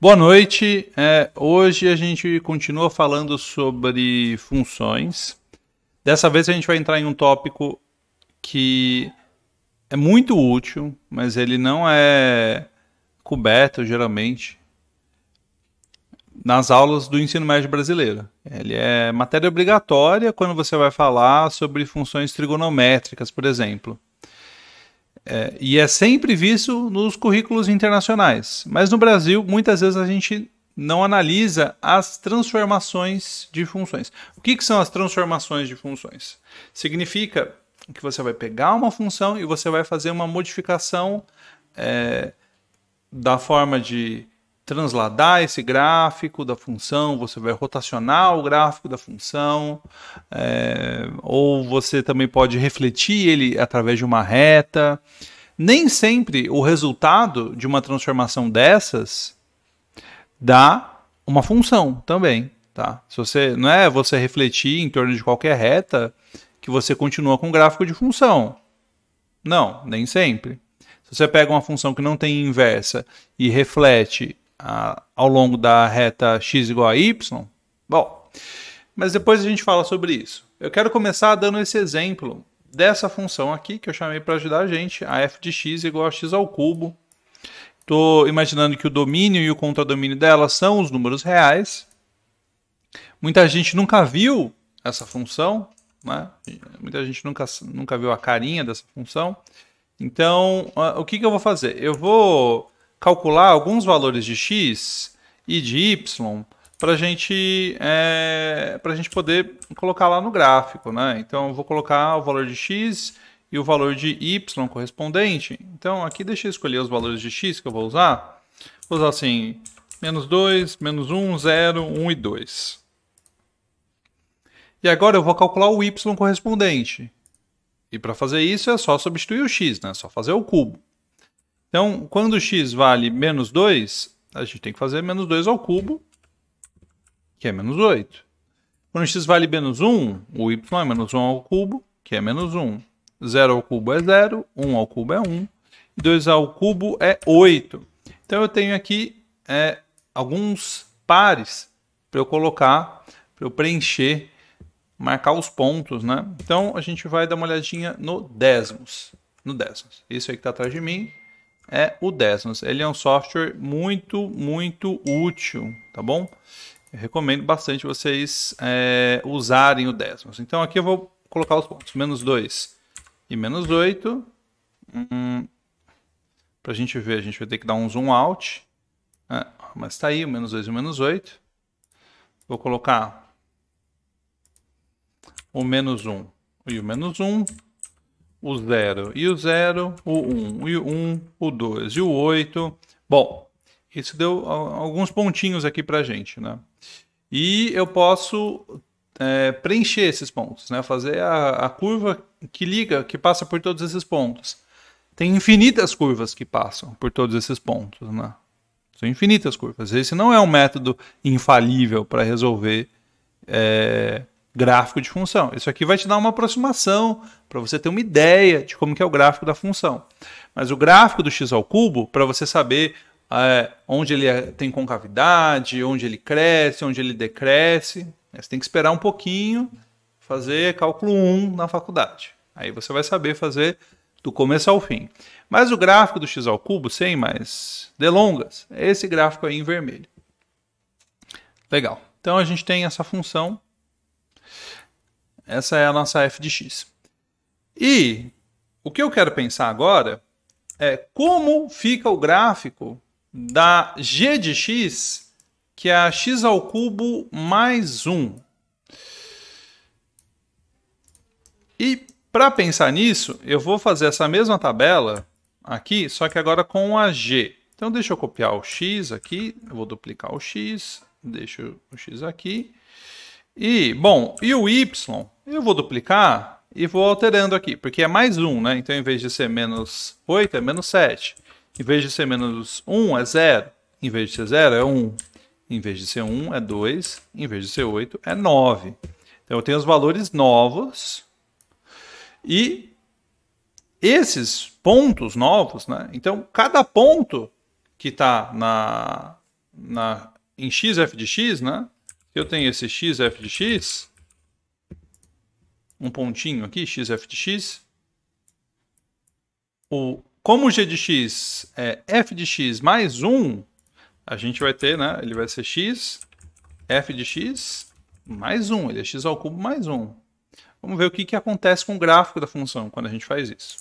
Boa noite. Hoje a gente continua falando sobre funções. Dessa vez a gente vai entrar em um tópico que é muito útil, mas ele não é coberto geralmente nas aulas do ensino médio brasileiro. Ele é matéria obrigatória quando você vai falar sobre funções trigonométricas, por exemplo. E é sempre visto nos currículos internacionais. Mas no Brasil, muitas vezes a gente não analisa as transformações de funções. O que são as transformações de funções? Significa que você vai pegar uma função e você vai fazer uma modificação da forma de transladar esse gráfico da função, você vai rotacionar o gráfico da função, ou você também pode refletir ele através de uma reta. Nem sempre o resultado de uma transformação dessas dá uma função também, tá? Não é você refletir em torno de qualquer reta que você continua com o gráfico de função. Não, nem sempre. Se você pega uma função que não tem inversa e reflete ao longo da reta x igual a y, bom, mas depois a gente fala sobre isso. Eu quero começar dando esse exemplo dessa função aqui, que eu chamei para ajudar a gente, a f de x igual a x ao cubo. Estou imaginando que o domínio e o contradomínio dela são os números reais. Muita gente nunca viu essa função, né? Muita gente nunca viu a carinha dessa função. Então, o que eu vou fazer? Eu vou calcular alguns valores de x e de y para a gente poder colocar lá no gráfico, né? Então, eu vou colocar o valor de x e o valor de y correspondente. Então, aqui deixa eu escolher os valores de x que eu vou usar. Vou usar assim, menos 2, menos 1, 0, 1 e 2. E agora eu vou calcular o y correspondente. E para fazer isso é só substituir o x, né? É só fazer o cubo. Então, quando x vale menos 2, a gente tem que fazer menos 2 ao cubo, que é menos 8. Quando x vale menos 1, o y é menos 1 ao cubo, que é menos 1. 0 ao cubo é 0, 1 ao cubo é 1, e 2 ao cubo é 8. Então, eu tenho aqui alguns pares para eu colocar, para eu preencher, marcar os pontos, né? Então, a gente vai dar uma olhadinha no décimos. Isso aí que está atrás de mim é o Desmos. Ele é um software muito, muito útil, tá bom? Eu recomendo bastante vocês usarem o Desmos. Então, aqui eu vou colocar os pontos. Menos 2 e menos 8. Para a gente ver, a gente vai ter que dar um zoom out. Mas está aí o menos 2 e o menos 8. Vou colocar o menos 1 e o menos 1. O 0 e o 0, o 1 e o 1, o 2 e o 8. Bom, isso deu alguns pontinhos aqui pra gente, né? E eu posso preencher esses pontos, né? Fazer a curva que liga, que passa por todos esses pontos. Tem infinitas curvas que passam por todos esses pontos, né? São infinitas curvas. Esse não é um método infalível para resolver gráfico de função. Isso aqui vai te dar uma aproximação para você ter uma ideia de como que é o gráfico da função. Mas o gráfico do x ao cubo, para você saber onde ele tem concavidade, onde ele cresce, onde ele decresce, você tem que esperar um pouquinho, fazer cálculo 1 na faculdade. Aí você vai saber fazer do começo ao fim. Mas o gráfico do x ao cubo, sem mais delongas, é esse gráfico aí em vermelho. Legal. Então a gente tem essa função. Essa é a nossa f de x. E o que eu quero pensar agora é como fica o gráfico da g de x, que é a x ao cubo mais 1. E para pensar nisso, eu vou fazer essa mesma tabela aqui, só que agora com a g. Então deixa eu copiar o x aqui, eu vou duplicar o x, deixo o x aqui. E, bom, e o y, eu vou duplicar e vou alterando aqui, porque é mais 1, né? Então, em vez de ser menos 8, é menos 7. Em vez de ser menos 1, é 0. Em vez de ser 0, é 1. Em vez de ser 1, é 2. Em vez de ser 8, é 9. Então, eu tenho os valores novos. E esses pontos novos, né? Então, cada ponto que está em x, f de x, né? Se eu tenho esse x, f de x, um pontinho aqui, x, f de x, como o g de x é f de x mais 1, a gente vai ter, né? Ele vai ser x, f de x mais 1. Ele é x ao cubo mais 1. Vamos ver o que acontece com o gráfico da função quando a gente faz isso.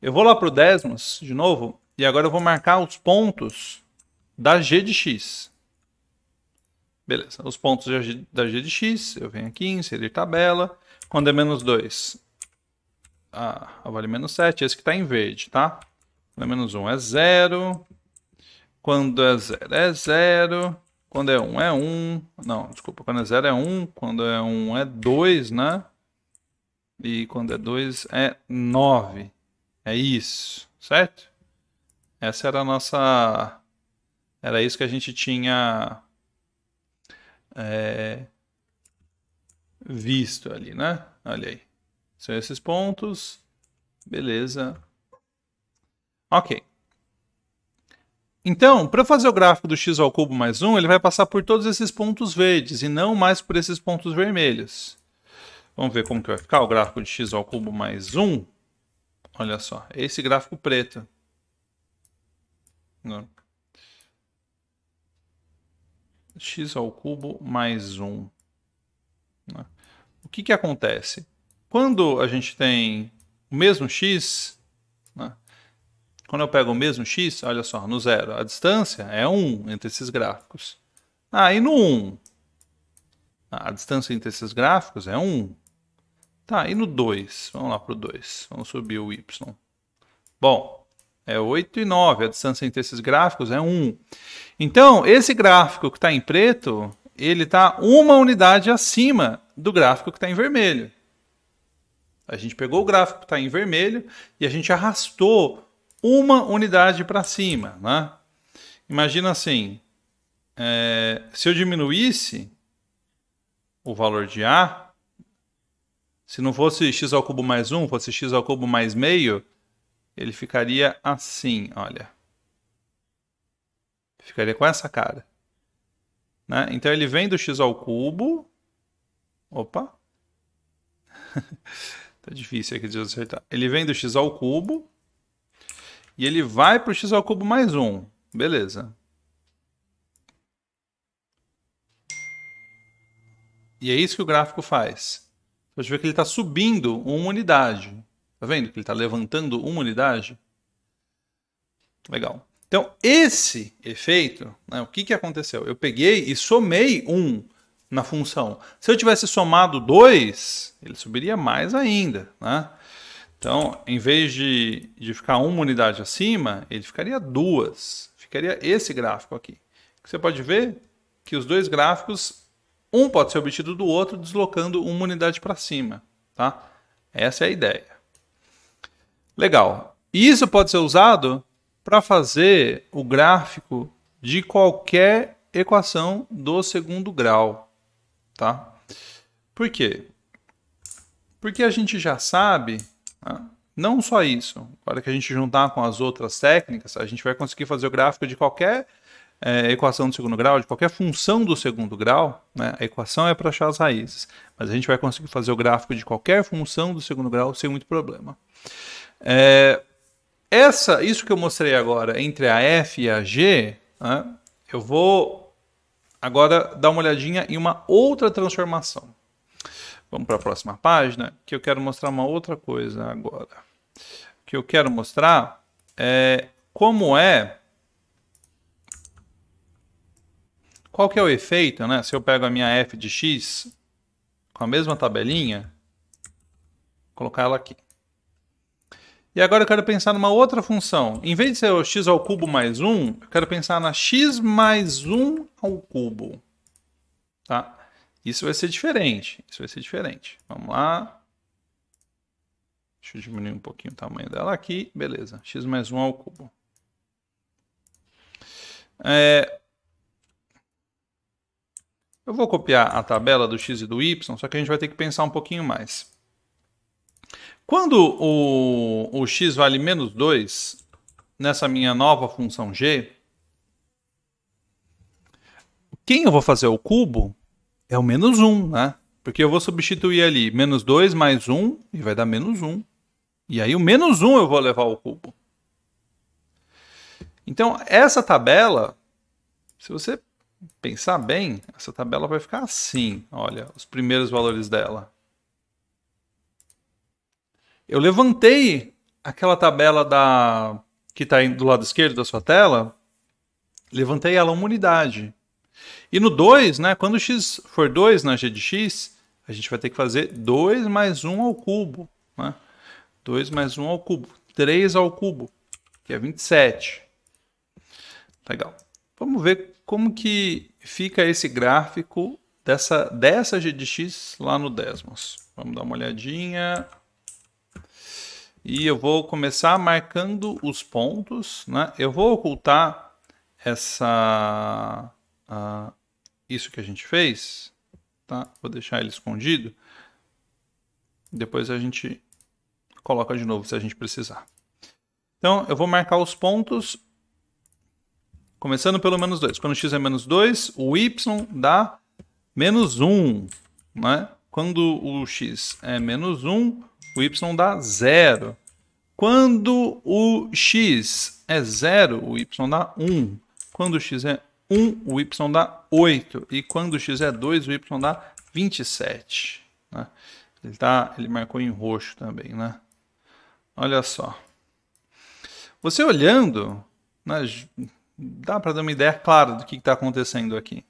Eu vou lá para o décimos, de novo, e agora eu vou marcar os pontos da g de x. Beleza, os pontos da g de x, eu venho aqui, inserir tabela. Quando é menos 2, vale menos 7, esse que está em verde, tá? Quando é menos 1 é 0. Quando é 0 é 0. Quando é 1 é 1. Não, desculpa, quando é 0 é 1. Quando é 1 é 2, né? E quando é 2 é 9. É isso, certo? Essa era a nossa... Era isso que a gente tinha visto ali, né? Olha aí. São esses pontos. Beleza. Ok. Então, para fazer o gráfico do x ao cubo mais 1, ele vai passar por todos esses pontos verdes e não mais por esses pontos vermelhos. Vamos ver como que vai ficar o gráfico de x ao cubo mais 1. Olha só, esse gráfico preto. Não. X ao cubo mais 1. O que acontece? Quando a gente tem o mesmo x, né? Quando eu pego o mesmo x, olha só, no 0, a distância é 1 entre esses gráficos. E no 1? A distância entre esses gráficos é 1. Tá, e no 2? Vamos lá para o 2. Vamos subir o y. Bom, é 8 e 9. A distância entre esses gráficos é 1. Então, esse gráfico que está em preto, ele está uma unidade acima do gráfico que está em vermelho. A gente pegou o gráfico que está em vermelho e a gente arrastou uma unidade para cima, né? Imagina assim, se eu diminuísse o valor de A, se não fosse x ao cubo mais 1, fosse x ao cubo mais meio, ele ficaria assim, olha. Ficaria com essa cara. Né? Então ele vem do x ao cubo. Opa! Tá difícil aqui de acertar. Ele vem do x ao cubo. E ele vai para o x ao cubo mais 1. Beleza. E é isso que o gráfico faz. Você vê que ele está subindo uma unidade. Tá vendo que ele está levantando uma unidade? Legal. Então, esse efeito, né, o que aconteceu? Eu peguei e somei 1 na função. Se eu tivesse somado 2, ele subiria mais ainda, né? Então, em vez de ficar uma unidade acima, ele ficaria 2. Ficaria esse gráfico aqui. Você pode ver que os dois gráficos, um pode ser obtido do outro deslocando uma unidade para cima. Tá? Essa é a ideia. Legal. E isso pode ser usado para fazer o gráfico de qualquer equação do segundo grau. Tá? Por quê? Porque a gente já sabe... Não só isso, para que a gente juntar com as outras técnicas, a gente vai conseguir fazer o gráfico de qualquer equação do segundo grau, de qualquer função do segundo grau. Né? A equação é para achar as raízes, mas a gente vai conseguir fazer o gráfico de qualquer função do segundo grau sem muito problema. Isso que eu mostrei agora entre a f e a g, né? Eu vou agora dar uma olhadinha em uma outra transformação. Vamos para a próxima página, que eu quero mostrar uma outra coisa agora. O que eu quero mostrar é como qual que é o efeito, né? Se eu pego a minha f de x com a mesma tabelinha, colocar ela aqui. E agora eu quero pensar numa outra função. Em vez de ser o x ao cubo mais 1, eu quero pensar na x mais 1 ao cubo. Tá? Isso vai ser diferente. Isso vai ser diferente. Vamos lá. Deixa eu diminuir um pouquinho o tamanho dela aqui. Beleza. X mais 1 ao cubo. Eu vou copiar a tabela do x e do y, só que a gente vai ter que pensar um pouquinho mais. Quando o x vale menos 2, nessa minha nova função g, Quem eu vou fazer o cubo é o menos 1, né? Porque eu vou substituir ali menos 2 mais 1 e vai dar menos 1. E aí o menos 1 eu vou levar ao cubo. Então, essa tabela, se você pensar bem, essa tabela vai ficar assim. Olha, os primeiros valores dela. Eu levantei aquela tabela que está do lado esquerdo da sua tela, levantei ela uma unidade. E no 2, né, quando x for 2 na g de x, a gente vai ter que fazer 2 mais 1 ao cubo. Né? 2 mais 1 ao cubo. 3 ao cubo, que é 27. Legal. Vamos ver como que fica esse gráfico dessa g de x lá no Desmos. Vamos dar uma olhadinha. E eu vou começar marcando os pontos. Né? Eu vou ocultar isso que a gente fez. Tá? Vou deixar ele escondido. Depois a gente coloca de novo se a gente precisar. Então, eu vou marcar os pontos, começando pelo menos 2. Quando x é menos 2, o y dá menos 1. Né? Quando o x é menos 1, o y dá 0. Quando o x é 0, o y dá 1. Quando o x é 1, o y dá 8. E quando o x é 2, o y dá 27. Né? Ele marcou em roxo também, né? Olha só. Você olhando, né, dá para dar uma ideia clara do que está acontecendo aqui.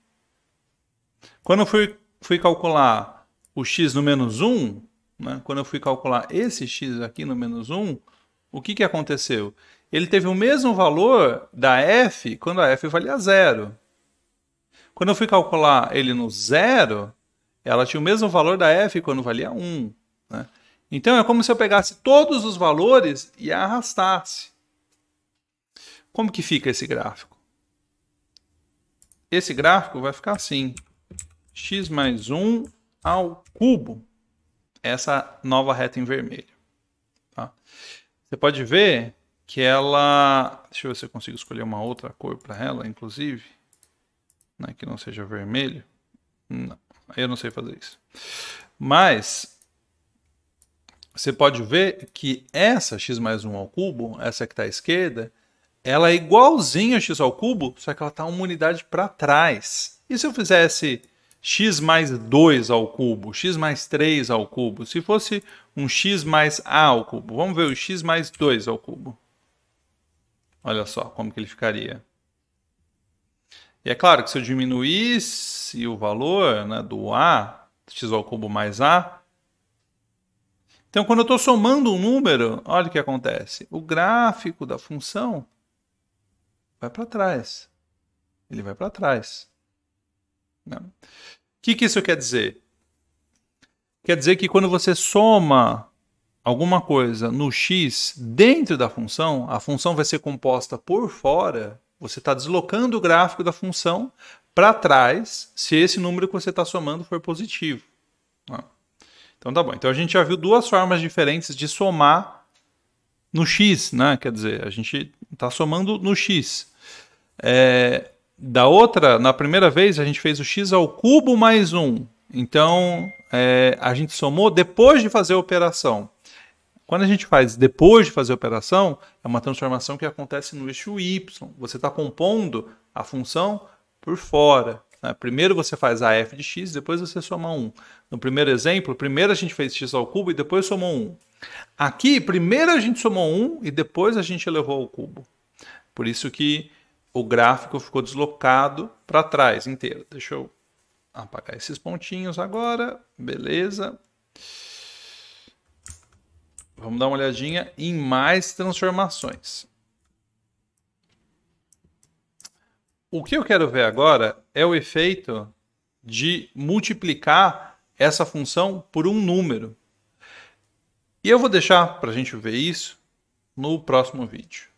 Quando eu fui calcular o x no menos 1, né, quando eu fui calcular esse x aqui no menos 1, o que aconteceu? Ele teve o mesmo valor da f quando a f valia 0. Quando eu fui calcular ele no 0, ela tinha o mesmo valor da f quando valia 1. Né? Então, é como se eu pegasse todos os valores e arrastasse. Como que fica esse gráfico? Esse gráfico vai ficar assim. X mais 1 ao cubo. Essa nova reta em vermelho. Tá? Você pode ver que ela... Deixa eu ver se eu consigo escolher uma outra cor para ela, inclusive. Né, que não seja vermelho. Não, eu não sei fazer isso. Mas... você pode ver que essa x mais 1 ao cubo, essa que está à esquerda, ela é igualzinha a x ao cubo, só que ela está uma unidade para trás. E se eu fizesse x mais 2 ao cubo, x mais 3 ao cubo, se fosse um x mais a ao cubo, vamos ver o x mais 2 ao cubo. Olha só como que ele ficaria. E é claro que se eu diminuísse o valor, né, do a, x ao cubo mais a, então, quando eu estou somando um número, olha o que acontece. O gráfico da função vai para trás. Ele vai para trás. O que isso quer dizer? Quer dizer que quando você soma alguma coisa no x dentro da função, a função vai ser composta por fora, você está deslocando o gráfico da função para trás se esse número que você está somando for positivo. Então tá bom. Então a gente já viu duas formas diferentes de somar no x, né? Quer dizer, a gente está somando no x. Na primeira vez a gente fez o x ao cubo mais 1. Então a gente somou depois de fazer a operação. Quando a gente faz depois de fazer a operação, é uma transformação que acontece no eixo y. Você está compondo a função por fora. Primeiro você faz a f de x, depois você soma 1. No primeiro exemplo, primeiro a gente fez x ao cubo e depois somou 1. Aqui, primeiro a gente somou 1 e depois a gente elevou ao cubo. Por isso que o gráfico ficou deslocado para trás inteiro. Deixa eu apagar esses pontinhos agora. Beleza. Vamos dar uma olhadinha em mais transformações. O que eu quero ver agora é o efeito de multiplicar essa função por um número. E eu vou deixar para a gente ver isso no próximo vídeo.